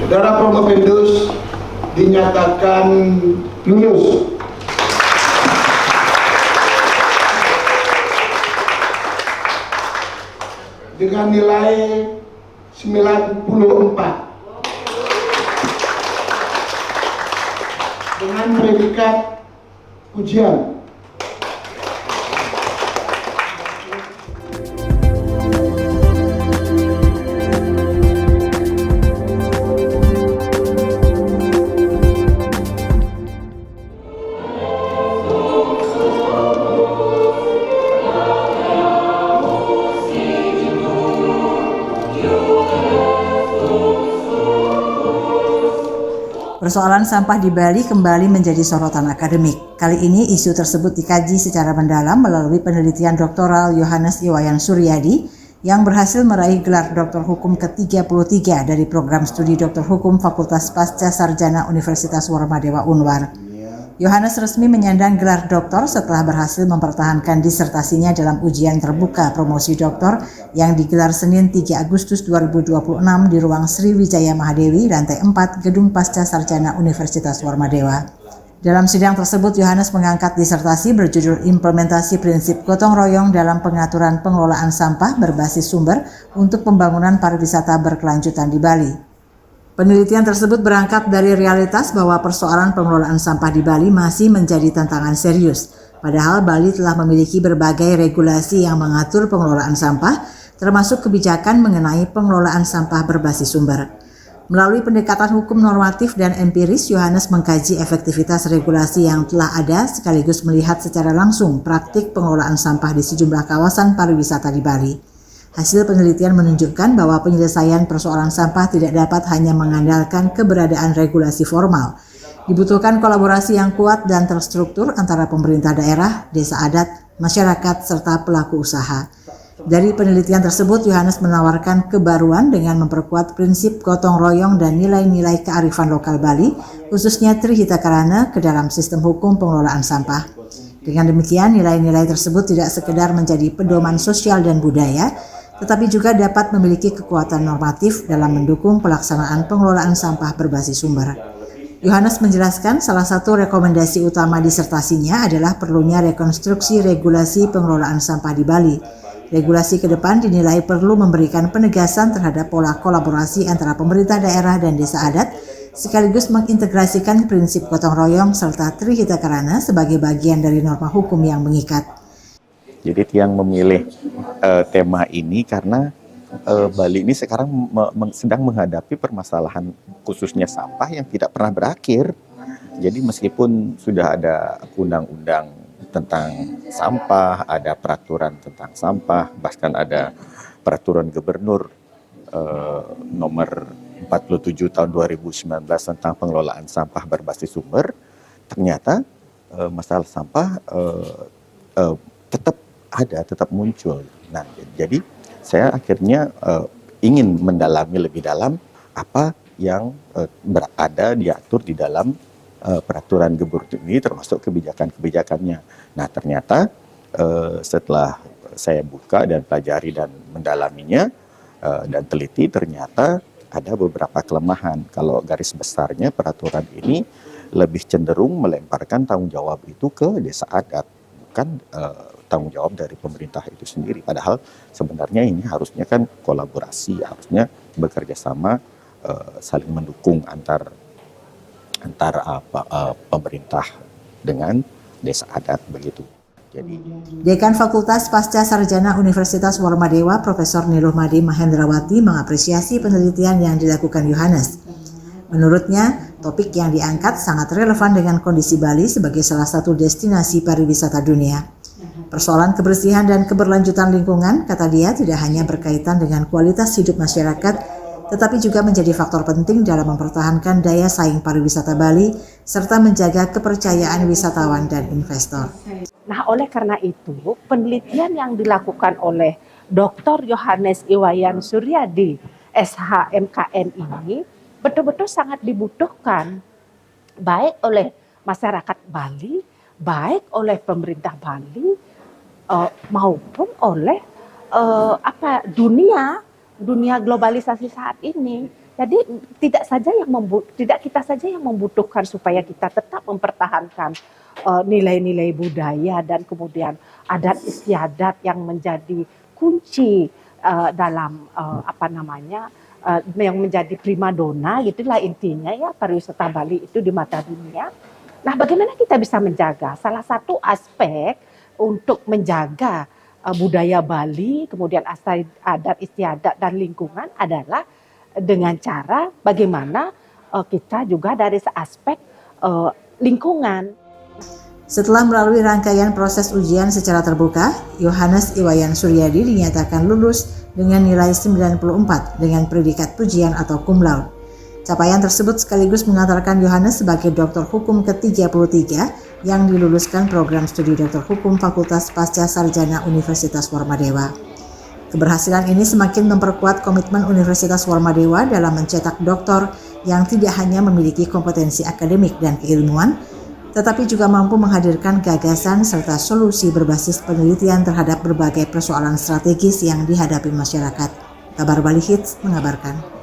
Saudara Promopendus dinyatakan lulus. Dengan nilai 94 dengan predikat ujian. Persoalan sampah di Bali kembali menjadi sorotan akademik. Kali ini isu tersebut dikaji secara mendalam melalui penelitian doktoral Yohanes Iwayan Suryadi yang berhasil meraih gelar Doktor Hukum ke-33 dari program studi Doktor Hukum Fakultas Pasca Sarjana Universitas Warmadewa Unwar. Yohanes resmi menyandang gelar doktor setelah berhasil mempertahankan disertasinya dalam ujian terbuka promosi doktor yang digelar Senin 3 Agustus 2026 di ruang Sriwijaya Mahadewi, lantai 4, Gedung Pasca Sarjana Universitas Warmadewa. Dalam sidang tersebut, Yohanes mengangkat disertasi berjudul Implementasi Prinsip Gotong Royong dalam Pengaturan Pengelolaan Sampah Berbasis Sumber untuk Pembangunan Pariwisata Berkelanjutan di Bali. Penelitian tersebut berangkat dari realitas bahwa persoalan pengelolaan sampah di Bali masih menjadi tantangan serius. Padahal Bali telah memiliki berbagai regulasi yang mengatur pengelolaan sampah, termasuk kebijakan mengenai pengelolaan sampah berbasis sumber. Melalui pendekatan hukum normatif dan empiris, Yohanes mengkaji efektivitas regulasi yang telah ada sekaligus melihat secara langsung praktik pengelolaan sampah di sejumlah kawasan pariwisata di Bali. Hasil penelitian menunjukkan bahwa penyelesaian persoalan sampah tidak dapat hanya mengandalkan keberadaan regulasi formal. Dibutuhkan kolaborasi yang kuat dan terstruktur antara pemerintah daerah, desa adat, masyarakat, serta pelaku usaha. Dari penelitian tersebut, Yohanes menawarkan kebaruan dengan memperkuat prinsip gotong royong dan nilai-nilai kearifan lokal Bali, khususnya Trihita Karana, ke dalam sistem hukum pengelolaan sampah. Dengan demikian, nilai-nilai tersebut tidak sekedar menjadi pedoman sosial dan budaya, tetapi juga dapat memiliki kekuatan normatif dalam mendukung pelaksanaan pengelolaan sampah berbasis sumber. Yohanes menjelaskan salah satu rekomendasi utama disertasinya adalah perlunya rekonstruksi regulasi pengelolaan sampah di Bali. Regulasi ke depan dinilai perlu memberikan penegasan terhadap pola kolaborasi antara pemerintah daerah dan desa adat, sekaligus mengintegrasikan prinsip gotong royong serta Trihita Karana sebagai bagian dari norma hukum yang mengikat. Jadi Tiang memilih tema ini karena Bali ini sekarang sedang menghadapi permasalahan khususnya sampah yang tidak pernah berakhir. Jadi meskipun sudah ada undang-undang tentang sampah, ada peraturan tentang sampah, bahkan ada peraturan gubernur nomor 47 tahun 2019 tentang pengelolaan sampah berbasis sumber, ternyata masalah sampah tetap muncul. Nah, jadi saya akhirnya ingin mendalami lebih dalam apa yang berada diatur di dalam peraturan gubernur ini, termasuk kebijakan-kebijakannya. Nah, ternyata setelah saya buka dan pelajari dan mendalaminya dan teliti, ternyata ada beberapa kelemahan. Kalau garis besarnya peraturan ini lebih cenderung melemparkan tanggung jawab itu ke desa adat, bukan tanggung jawab dari pemerintah itu sendiri. Padahal sebenarnya ini harusnya kan kolaborasi, harusnya bekerja sama, saling mendukung antar pemerintah dengan desa adat begitu. Jadi Dekan Fakultas Pasca Sarjana Universitas Warmadewa, Profesor Niluh Made Mahendrawati mengapresiasi penelitian yang dilakukan Yohanes. Menurutnya, topik yang diangkat sangat relevan dengan kondisi Bali sebagai salah satu destinasi pariwisata dunia. Persoalan kebersihan dan keberlanjutan lingkungan, kata dia, tidak hanya berkaitan dengan kualitas hidup masyarakat, tetapi juga menjadi faktor penting dalam mempertahankan daya saing pariwisata Bali, serta menjaga kepercayaan wisatawan dan investor. Nah, oleh karena itu, penelitian yang dilakukan oleh Dr. Yohanes Iwayan Suryadi, SHMKN ini, betul-betul sangat dibutuhkan, baik oleh masyarakat Bali, baik oleh pemerintah Bali, maupun oleh dunia globalisasi saat ini. Jadi tidak kita saja yang membutuhkan supaya kita tetap mempertahankan nilai-nilai budaya dan kemudian adat istiadat yang menjadi kunci dalam yang menjadi primadona, gitulah intinya ya pariwisata Bali itu di mata dunia. Nah, bagaimana kita bisa menjaga? Salah satu aspek untuk menjaga budaya Bali, kemudian adat istiadat dan lingkungan adalah dengan cara bagaimana kita juga dari aspek lingkungan. Setelah melalui rangkaian proses ujian secara terbuka, Yohanes Iwayan Suryadi dinyatakan lulus dengan nilai 94 dengan predikat pujian atau cum laude. Capaian tersebut sekaligus mengantarkan Yohanes sebagai doktor hukum ke-33 yang diluluskan program studi doktor hukum Fakultas Pasca Sarjana Universitas Warmadewa. Keberhasilan ini semakin memperkuat komitmen Universitas Warmadewa dalam mencetak doktor yang tidak hanya memiliki kompetensi akademik dan keilmuan, tetapi juga mampu menghadirkan gagasan serta solusi berbasis penelitian terhadap berbagai persoalan strategis yang dihadapi masyarakat. Kabar Bali Hits mengabarkan.